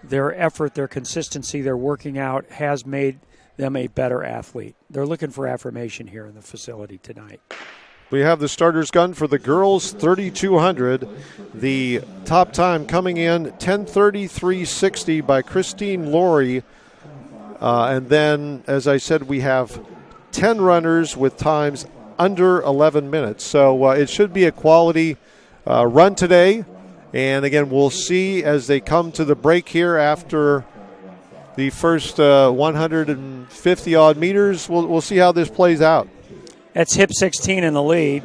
their effort, their consistency, their working out has made them a better athlete. They're looking for affirmation here in the facility tonight. We have the starter's gun for the girls, 3,200. The top time coming in, 10:33.60 by Christine Laurie. And then, as I said, we have 10 runners with times under 11 minutes. So it should be a quality run today. And, again, we'll see as they come to the break here after the first 150-odd meters. We'll see how this plays out. That's hip 16 in the lead.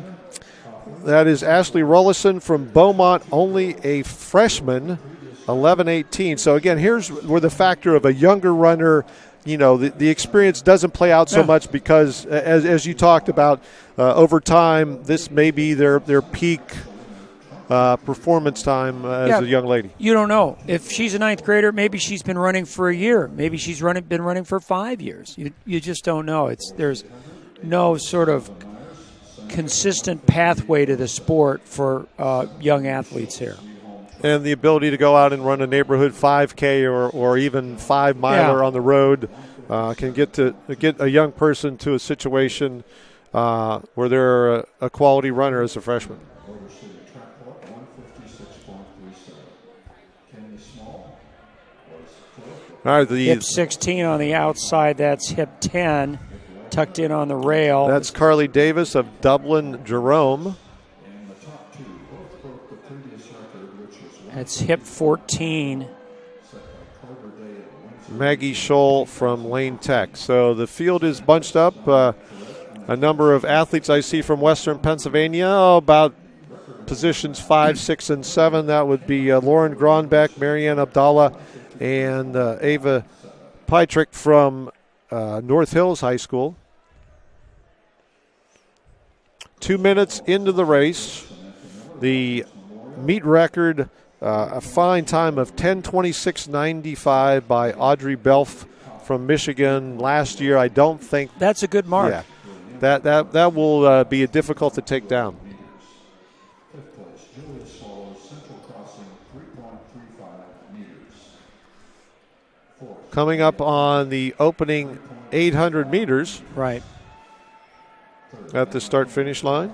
That is Ashley Rullison from Beaumont, only a freshman, 11:18. So, again, here's where the factor of a younger runner, the experience doesn't play out so much because, as you talked about, over time, this may be their peak performance time as a young lady. You don't know. If she's a ninth grader, maybe she's been running for a year. Maybe she's been running for 5 years. You just don't know. There's no sort of consistent pathway to the sport for young athletes here. And the ability to go out and run a neighborhood 5K or even 5-miler on the road can get a young person to a situation where they're a quality runner as a freshman. All right, the hip 16 on the outside. That's hip 10, tucked in on the rail. That's Carly Davis of Dublin Jerome. That's hip 14. Maggie Scholl from Lane Tech. So the field is bunched up. A number of athletes I see from Western Pennsylvania, about positions 5, 6, and 7. That would be Lauren Gronbeck, Marianne Abdallah, and Ava Pietrick from North Hills High School. 2 minutes into the race. The meet record, a fine time of 10:26.95 by Audrey Belf from Michigan last year. I don't think that's a good mark. Yeah, that will be difficult to take down. Coming up on the opening 800 meters. Right. At the start-finish line.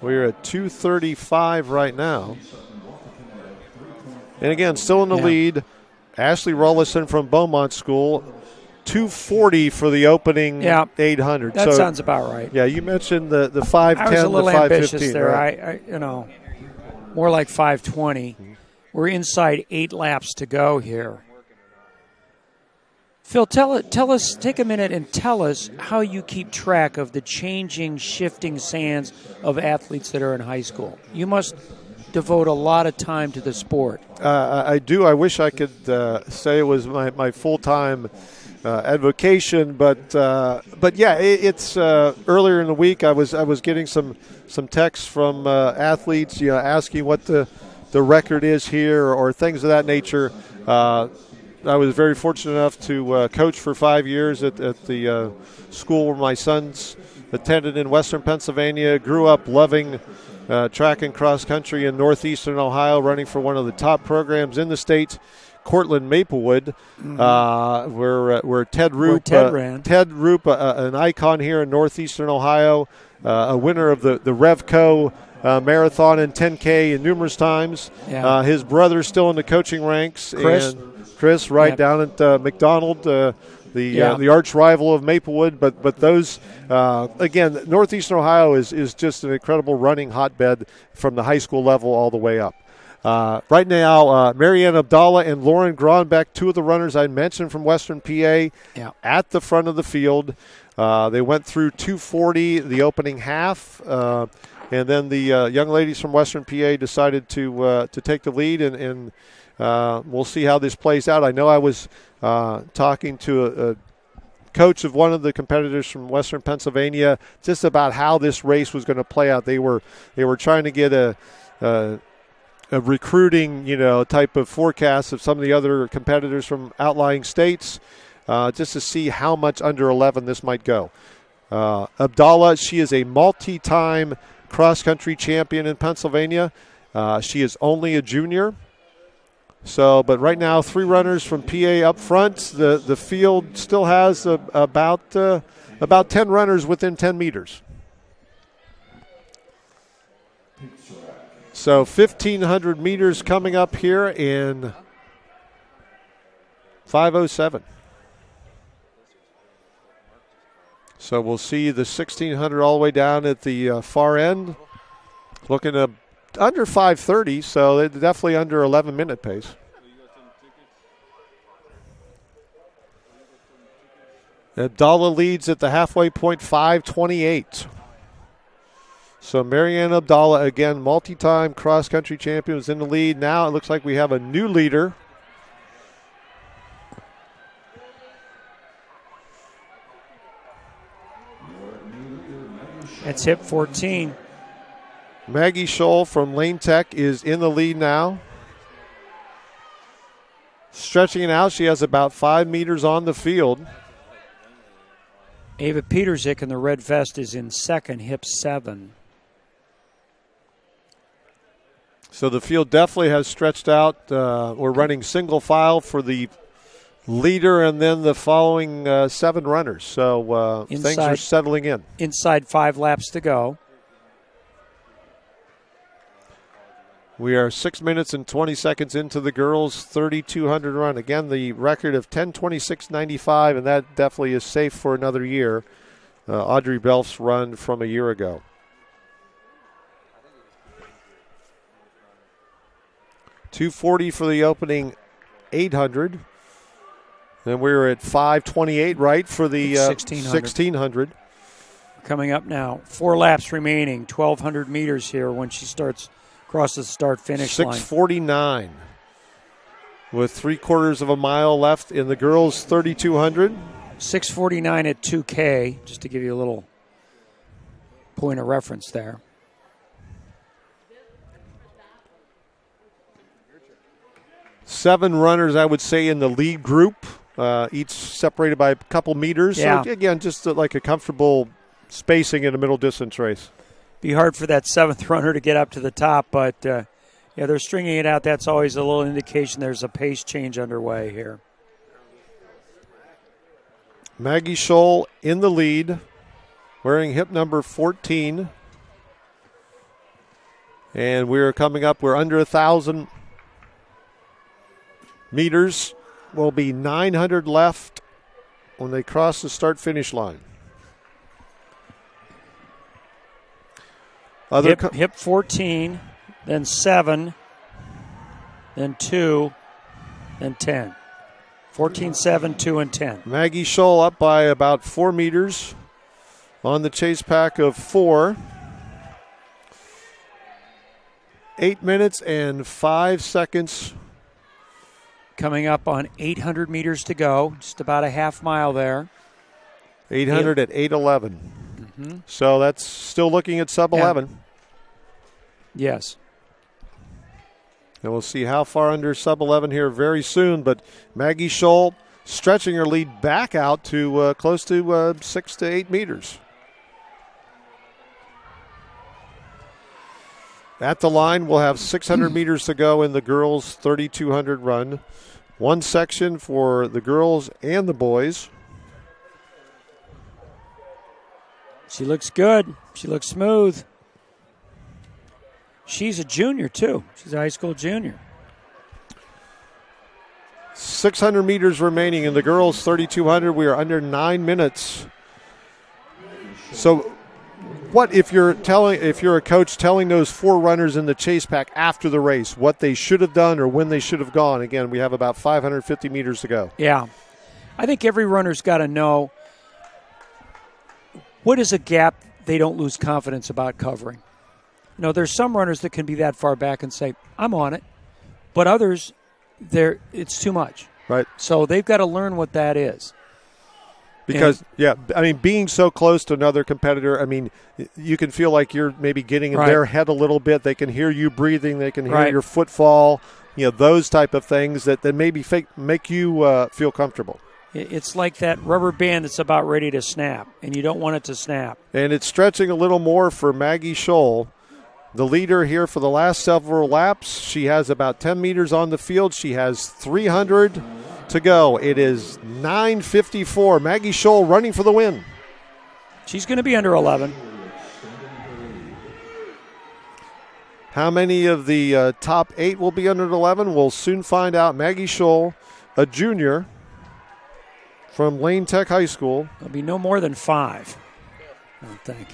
We're at 2:35 right now. And again, still in the lead, Ashley Rullison from Beaumont School, 2:40 for the opening 800. That sounds about right. Yeah, you mentioned the 5:10 I was a little to 5:15. ambitious there. Right? I more like 5:20. We're inside 8 laps to go here. Phil, tell us, take a minute and tell us how you keep track of the changing, shifting sands of athletes that are in high school. You must devote a lot of time to the sport. I do. I wish I could say it was my full-time avocation, but yeah, it's earlier in the week. I was getting some texts from athletes, asking what the record is here or things of that nature. I was very fortunate enough to coach for 5 years at the school where my sons attended in Western Pennsylvania. Grew up loving track and cross country in northeastern Ohio, running for one of the top programs in the state, Cortland Maplewood, where Ted Roop ran. Ted Roop, an icon here in northeastern Ohio, a winner of the Revco marathon and 10K numerous times. Yeah. His brother's still in the coaching ranks. Chris, down at McDonald, the arch rival of Maplewood. But those, again, northeastern Ohio is just an incredible running hotbed from the high school level all the way up. Right now, Marianne Abdallah and Lauren Gronbeck, two of the runners I mentioned from Western PA, at the front of the field. They went through 2:40 the opening half, and then the young ladies from Western PA decided to take the lead, and we'll see how this plays out. I know I was talking to a coach of one of the competitors from Western Pennsylvania just about how this race was going to play out. They were trying to get a recruiting, type of forecast of some of the other competitors from outlying states, just to see how much under 11 this might go. Abdallah, she is a multi-time cross-country champion in Pennsylvania. She is only a junior. So, but right now, 3 runners from PA up front. The field still has about 10 runners within 10 meters. So 1,500 meters coming up here in 5:07. So we'll see the 1,600 all the way down at the far end. Looking at under 5:30, so they're definitely under 11-minute pace. Abdallah leads at the halfway point, 5:28. So Marianne Abdallah, again, multi-time cross-country champion, is in the lead. Now it looks like we have a new leader. That's hip 14. Maggie Scholl from Lane Tech is in the lead now. Stretching it out, she has about 5 meters on the field. Ava Peterzik in the red vest is in second, hip 7. So the field definitely has stretched out. We're running single file for the leader and then the following 7 runners. So things are settling in. Inside 5 laps to go. We are 6 minutes and 20 seconds into the girls' 3,200 run. Again, the record of 10:26.95, and that definitely is safe for another year. Audrey Belf's run from a year ago. $240 for the opening 800. Then we were at 5:28, right, for the 1600. Coming up now. 4 laps remaining, 1,200 meters here when she starts across the start-finish line. 6:49 with 3/4 of a mile left in the girls' 3,200. 6:49 at 2K, just to give you a little point of reference there. Seven runners, I would say, in the lead group, each separated by a couple meters. Yeah. So, again, just like a comfortable spacing in a middle distance race. Be hard for that 7th runner to get up to the top, but, yeah, they're stringing it out. That's always a little indication there's a pace change underway here. Maggie Scholl in the lead, wearing hip number 14. And we're coming up, we're under 1,000 meters. Will be 900 left when they cross the start-finish line. Hip 14, then 7, then 2, then 10. 14, 7, 2, and 10. Maggie Scholl up by about 4 meters on the chase pack of 4. 8 minutes and 5 seconds. Coming up on 800 meters to go, just about a half mile there. 800 at 8:11. Mm-hmm. So that's still looking at sub-11. Yeah. Yes. And we'll see how far under sub-11 here very soon. But Maggie Scholl stretching her lead back out to close to 6 to 8 meters. At the line, we'll have 600 meters to go in the girls' 3,200 run. One section for the girls and the boys. She looks good. She looks smooth. She's a junior, too. She's a high school junior. 600 meters remaining in the girls' 3,200. We are under 9 minutes. So what if you're a coach telling those 4 runners in the chase pack after the race what they should have done or when they should have gone? Again, we have about 550 meters to go. Yeah. I think every runner's got to know what is a gap they don't lose confidence about covering. You know, there's some runners that can be that far back and say, I'm on it. But others, it's too much. Right. So they've got to learn what that is. Because, being so close to another competitor, you can feel like you're maybe getting in their head a little bit. They can hear you breathing. They can hear your footfall, those type of things that maybe make you feel comfortable. It's like that rubber band that's about ready to snap, and you don't want it to snap. And it's stretching a little more for Maggie Scholl. the leader here for the last several laps. She has about 10 meters on the field. She has 300 to go. It is 9:54. Maggie Scholl running for the win. She's going to be under 11. How many of the top 8 will be under 11? We'll soon find out. Maggie Scholl, a junior from Lane Tech High School. There'll be no more than 5, I don't think.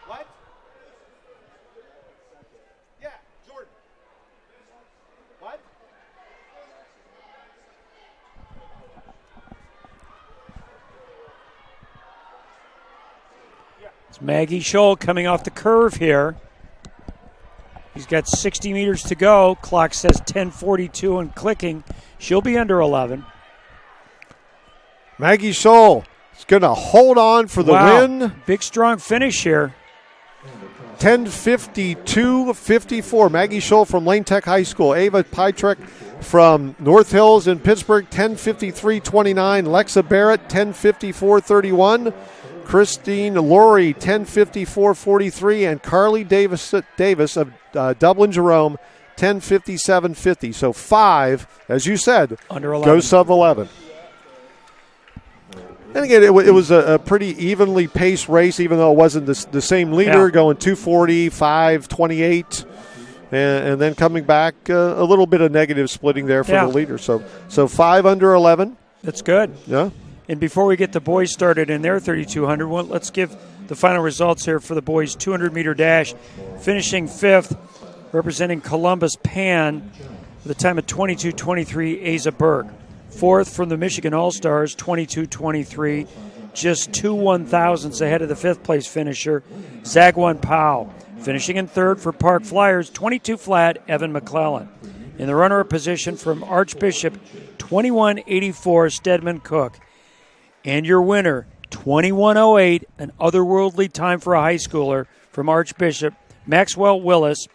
What? Yeah, Jordan. What? It's Maggie Scholl coming off the curve here. He's got 60 meters to go. Clock says 10:42 and clicking. She'll be under 11. Maggie Scholl is going to hold on for the win. Big, strong finish here. 10:52.54. Maggie Scholl from Lane Tech High School. Ava Pietrek from North Hills in Pittsburgh, 10:53.29. Lexa Barrett, 10:54.31. Christine Laurie, 10:54.43. And Carly Davis of Dublin Jerome, 10:57.50. So 5, as you said, under 11. Go sub 11. And again, it was a pretty evenly paced race, even though it wasn't the same leader, going 2:40, 5:28, and then coming back a little bit of negative splitting there for the leader. So 5 under 11. That's good. Yeah. And before we get the boys started in their 3,200, let's give the final results here for the boys' 200-meter dash. Finishing 5th, representing Columbus Pan, with a time of 22:23, Asa Berg. 4th from the Michigan All-Stars, 22:23, just 2 1,000ths ahead of the 5th-place finisher, Zagwan Powell. Finishing in 3rd for Park Flyers, 22 flat, Evan McClellan. In the runner-up position from Archbishop, 21:84, Stedman Cook. And your winner, 21:08, an otherworldly time for a high schooler from Archbishop, Maxwell Willis.